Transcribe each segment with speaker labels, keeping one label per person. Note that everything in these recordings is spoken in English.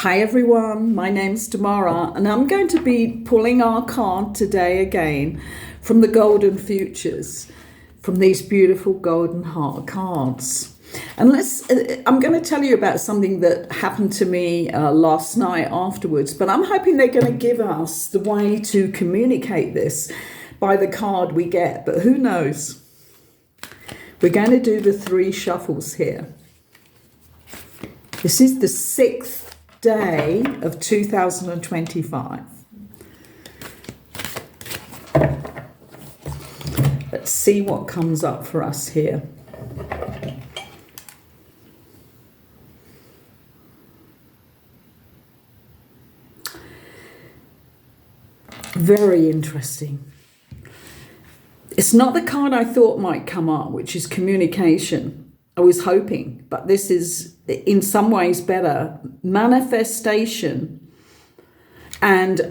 Speaker 1: Hi everyone, my name's Tamara and I'm going to be pulling our card today again from the Golden Futures, from these beautiful golden heart cards. And I'm going to tell you about something that happened to me last night afterwards, but I'm hoping they're going to give us the way to communicate this by the card we get, but who knows? We're going to do the 3 shuffles here. This is the 6th day of 2025. Let's see what comes up for us here. Very interesting. It's not the card I thought might come up, which is communication. I was hoping, but this is in some ways better. Manifestation and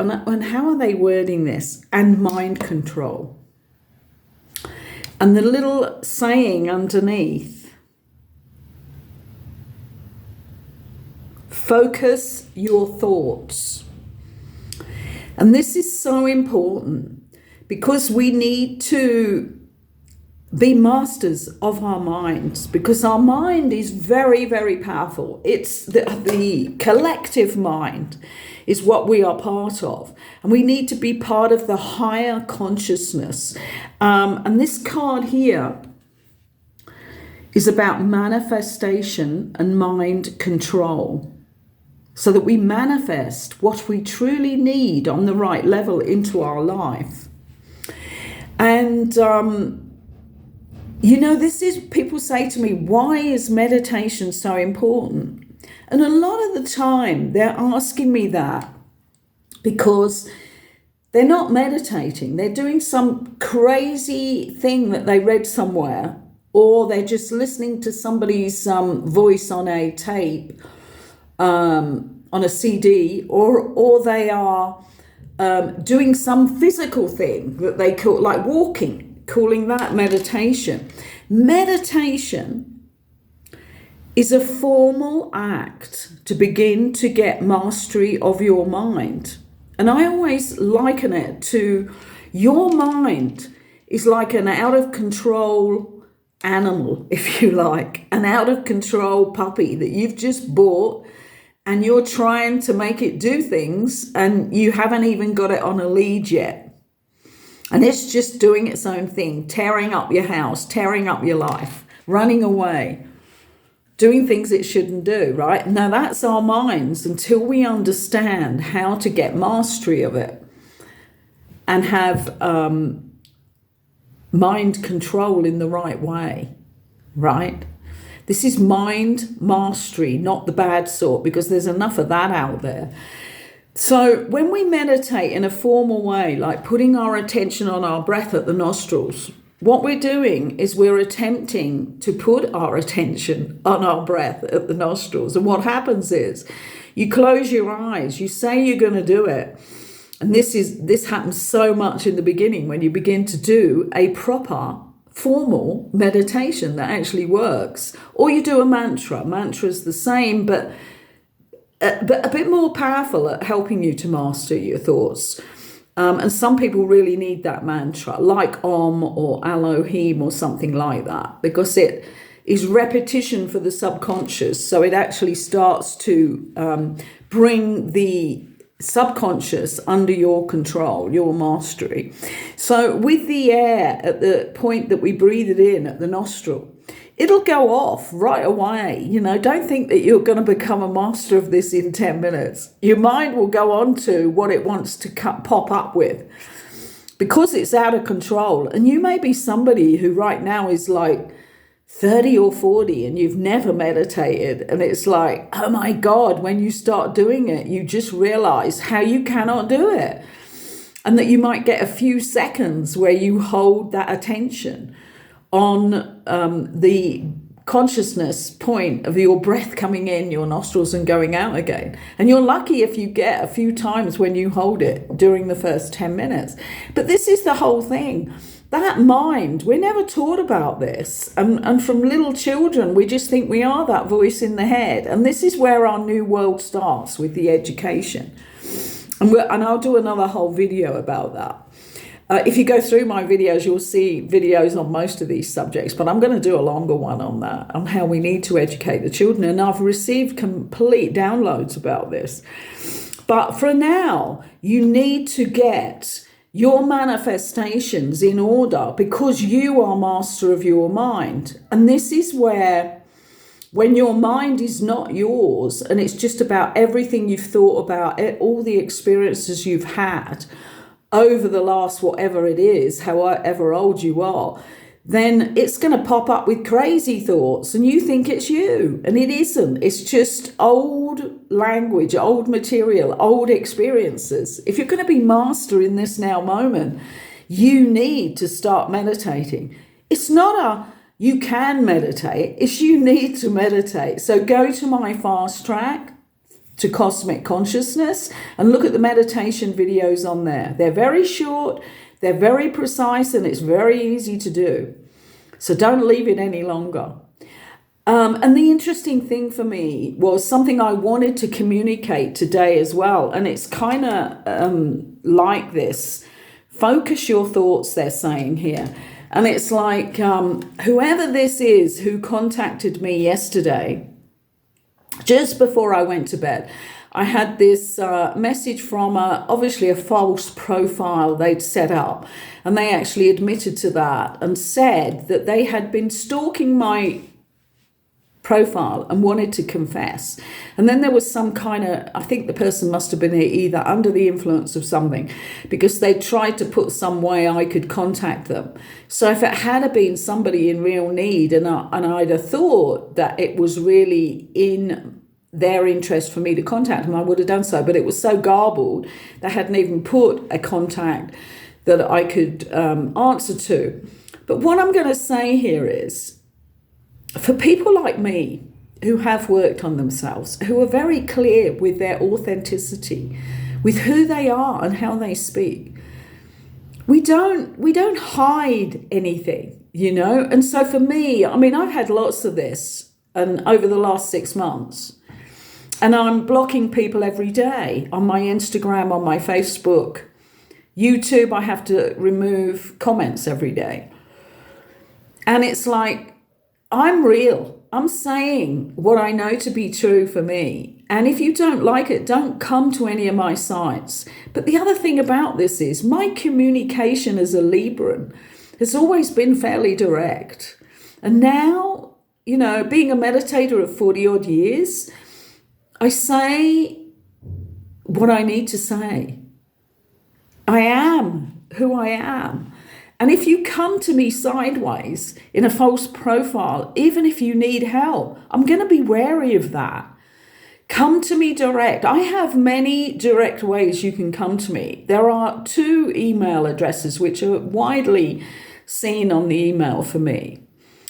Speaker 1: how are they wording this? And mind control. And the little saying underneath, focus your thoughts. And this is so important because we need to be masters of our minds, because our mind is very, very powerful. It's the collective mind is what we are part of, and we need to be part of the higher consciousness. And this card here is about manifestation and mind control, so that we manifest what we truly need on the right level into our life. And this is, people say to me, why is meditation so important? And a lot of the time they're asking me that because they're not meditating. They're doing some crazy thing that they read somewhere, or they're just listening to somebody's voice on a tape, on a CD, or they are doing some physical thing that they call, like walking, calling that meditation. Meditation is a formal act to begin to get mastery of your mind. And I always liken it to, your mind is like an out of control animal, if you like, an out of control puppy that you've just bought, and you're trying to make it do things and you haven't even got it on a lead yet. And it's just doing its own thing, tearing up your house, tearing up your life, running away, doing things it shouldn't do, right? Now that's our minds until we understand how to get mastery of it and have mind control in the right way, right? This is mind mastery, not the bad sort, because there's enough of that out there. So when we meditate in a formal way, like putting our attention on our breath at the nostrils, what we're doing is we're attempting to put our attention on our breath at the nostrils. And what happens is you close your eyes, you say you're going to do it. And this happens so much in the beginning when you begin to do a proper formal meditation that actually works. Or you do a mantra. Mantra's the same, but a bit more powerful at helping you to master your thoughts. And some people really need that mantra, like Om or Elohim or something like that, because it is repetition for the subconscious. So it actually starts to bring the subconscious under your control, your mastery. So with the air at the point that we breathe it in at the nostril, it'll go off right away. Don't think that you're going to become a master of this in 10 minutes. Your mind will go on to what it wants to pop up with, because it's out of control. And you may be somebody who right now is like 30 or 40 and you've never meditated. And it's like, oh my God, when you start doing it, you just realize how you cannot do it. And that you might get a few seconds where you hold that attention on the consciousness point of your breath coming in your nostrils and going out again. And you're lucky if you get a few times when you hold it during the first 10 minutes. But this is the whole thing. that mind, we're never taught about this. And from little children, we just think we are that voice in the head. And this is where our new world starts, with the education. And I'll do another whole video about that. If you go through my videos, you'll see videos on most of these subjects, but I'm going to do a longer one on that, on how we need to educate the children. And I've received complete downloads about this. But for now, you need to get your manifestations in order, because you are master of your mind. And this is where, when your mind is not yours and it's just about everything you've thought about, all the experiences you've had over the last whatever it is, however old you are, then it's going to pop up with crazy thoughts and you think it's you. And it isn't. It's just old language, old material, old experiences. If you're going to be master in this now moment, you need to start meditating. It's not you can meditate, it's you need to meditate. So go to my fast track to Cosmic Consciousness and look at the meditation videos on there. They're very short, they're very precise, and it's very easy to do. So don't leave it any longer. And the interesting thing for me was something I wanted to communicate today as well. And it's kind of like this. Focus your thoughts, they're saying here. And it's like, whoever this is who contacted me yesterday, just before I went to bed, I had this message from obviously a false profile they'd set up. And they actually admitted to that and said that they had been stalking my profile and wanted to confess. And then there was some kind of, I think the person must have been either under the influence of something, because they tried to put some way I could contact them. So if it had been somebody in real need and I'd have thought that it was really in their interest for me to contact them, I would have done so. But it was so garbled, they hadn't even put a contact that I could answer to. But what I'm going to say here is, for people like me who have worked on themselves, who are very clear with their authenticity, with who they are and how they speak, we don't hide anything, you know. And so for me, I mean, I've had lots of this and over the last 6 months, and I'm blocking people every day on my Instagram, on my Facebook, YouTube. I have to remove comments every day. And it's like, I'm real. I'm saying what I know to be true for me. And if you don't like it, don't come to any of my sites. But the other thing about this is my communication as a Libran has always been fairly direct. And now, you know, being a meditator of 40 odd years, I say what I need to say. I am who I am. And if you come to me sideways in a false profile, even if you need help, I'm going to be wary of that. Come to me direct. I have many direct ways you can come to me. There are 2 email addresses which are widely seen on the email for me,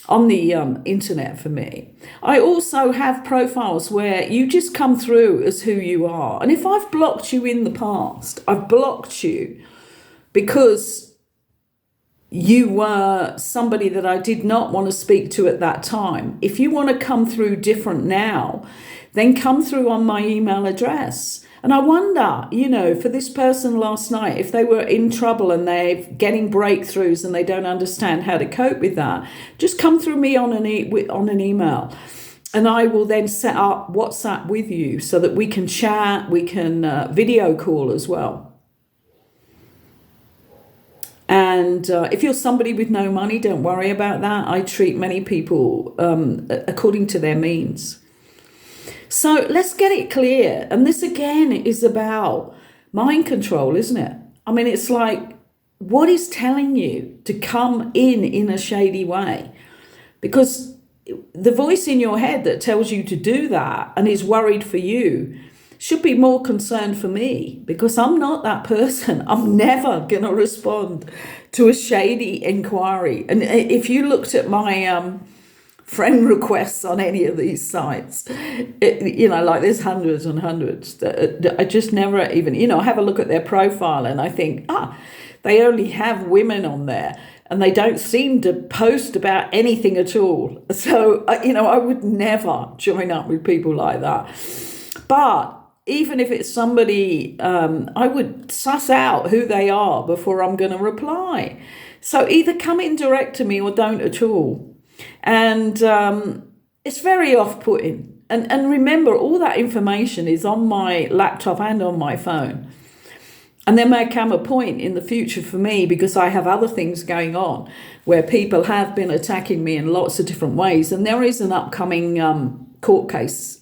Speaker 1: on the internet for me. I also have profiles where you just come through as who you are. And if I've blocked you in the past, I've blocked you because you were somebody that I did not want to speak to at that time. If you want to come through different now, then come through on my email address. And I wonder, you know, for this person last night, if they were in trouble and they're getting breakthroughs and they don't understand how to cope with that, just come through me on an email. And I will then set up WhatsApp with you so that we can chat, we can video call as well. And if you're somebody with no money, don't worry about that. I treat many people according to their means. So let's get it clear. And this again is about mind control, isn't it? I mean, it's like, what is telling you to come in a shady way? Because the voice in your head that tells you to do that and is worried for you should be more concerned for me, because I'm not that person. I'm never going to respond to a shady inquiry. And if you looked at my friend requests on any of these sites, you know, like there's hundreds and hundreds that I just never even, you know, I have a look at their profile and I think, they only have women on there. and they don't seem to post about anything at all. So, I would never join up with people like that. But even if it's somebody, I would suss out who they are before I'm going to reply. So either come in direct to me or don't at all. And it's very off-putting. And remember, all that information is on my laptop and on my phone. And there may come a point in the future for me, because I have other things going on, where people have been attacking me in lots of different ways. And there is an upcoming court case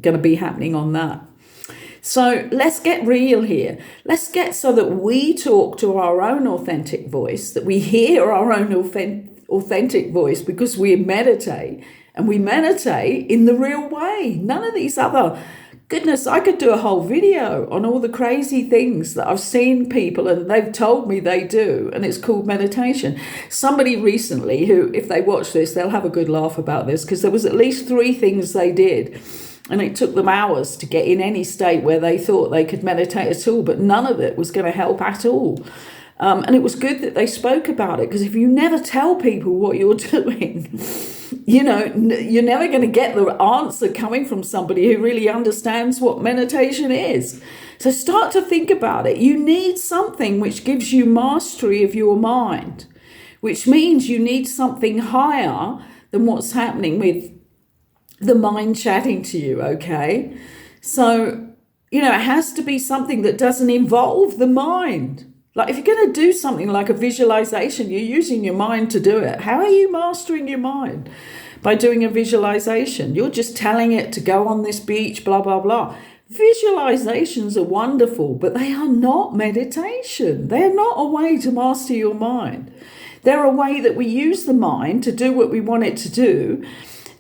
Speaker 1: going to be happening on that. So let's get real here. Let's get so that we talk to our own authentic voice, that we hear our own authentic voice, because we meditate, and we meditate in the real way. None of these other, goodness, I could do a whole video on all the crazy things that I've seen people and they've told me they do, and it's called meditation. Somebody recently who, if they watch this, they'll have a good laugh about this, because there was at least 3 things they did. And it took them hours to get in any state where they thought they could meditate at all, but none of it was going to help at all. And it was good that they spoke about it, because if you never tell people what you're doing, you're never going to get the answer coming from somebody who really understands what meditation is. So start to think about it. You need something which gives you mastery of your mind, which means you need something higher than what's happening with the mind chatting to you, okay? So, it has to be something that doesn't involve the mind. Like if you're going to do something like a visualization, you're using your mind to do it. How are you mastering your mind? By doing a visualization. You're just telling it to go on this beach, blah, blah, blah. Visualizations are wonderful, but they are not meditation. They're not a way to master your mind. They're a way that we use the mind to do what we want it to do,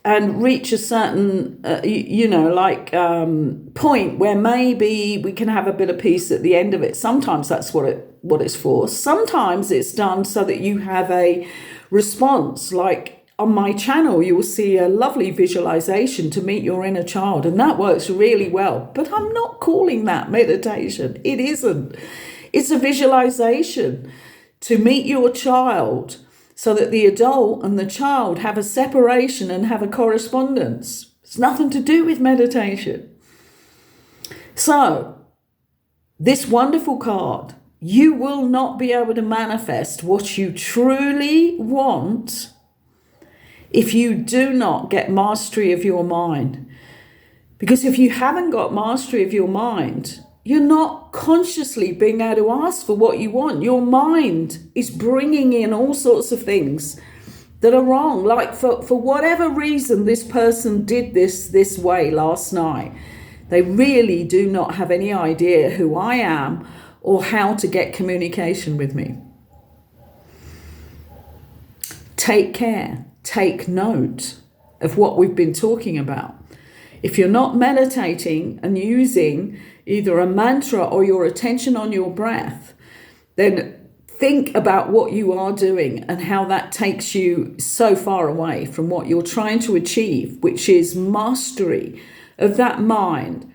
Speaker 1: and reach a certain, point where maybe we can have a bit of peace at the end of it. Sometimes that's what it's for. Sometimes it's done so that you have a response. Like on my channel, you will see a lovely visualization to meet your inner child, and that works really well. But I'm not calling that meditation. It isn't. It's a visualization to meet your child, so that the adult and the child have a separation and have a correspondence. It's nothing to do with meditation. So, this wonderful card, you will not be able to manifest what you truly want if you do not get mastery of your mind. Because if you haven't got mastery of your mind, you're not consciously being able to ask for what you want. Your mind is bringing in all sorts of things that are wrong. Like for whatever reason this person did this way last night, they really do not have any idea who I am or how to get communication with me. Take care. Take note of what we've been talking about. If you're not meditating and using either a mantra or your attention on your breath, then think about what you are doing and how that takes you so far away from what you're trying to achieve, which is mastery of that mind,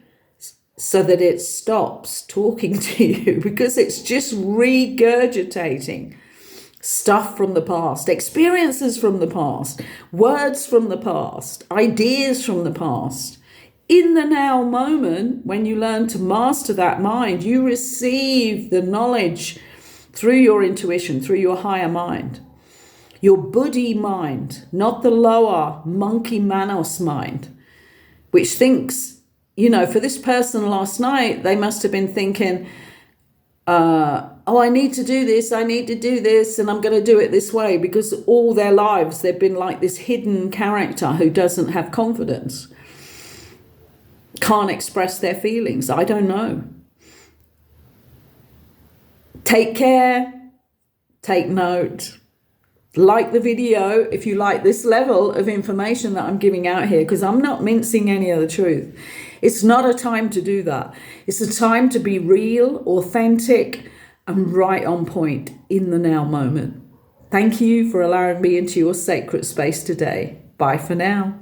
Speaker 1: so that it stops talking to you, because it's just regurgitating stuff from the past, experiences from the past, words from the past, ideas from the past. In the now moment, when you learn to master that mind, you receive the knowledge through your intuition, through your higher mind, your buddhi mind, not the lower monkey manos mind, which thinks, for this person last night, they must have been thinking, I need to do this, I need to do this, and I'm going to do it this way, because all their lives they've been like this hidden character who doesn't have confidence. Can't express their feelings. I don't know. Take care. Take note. Like the video if you like this level of information that I'm giving out here, because I'm not mincing any of the truth. It's not a time to do that. It's a time to be real, authentic, and right on point in the now moment. Thank you for allowing me into your sacred space today. Bye for now.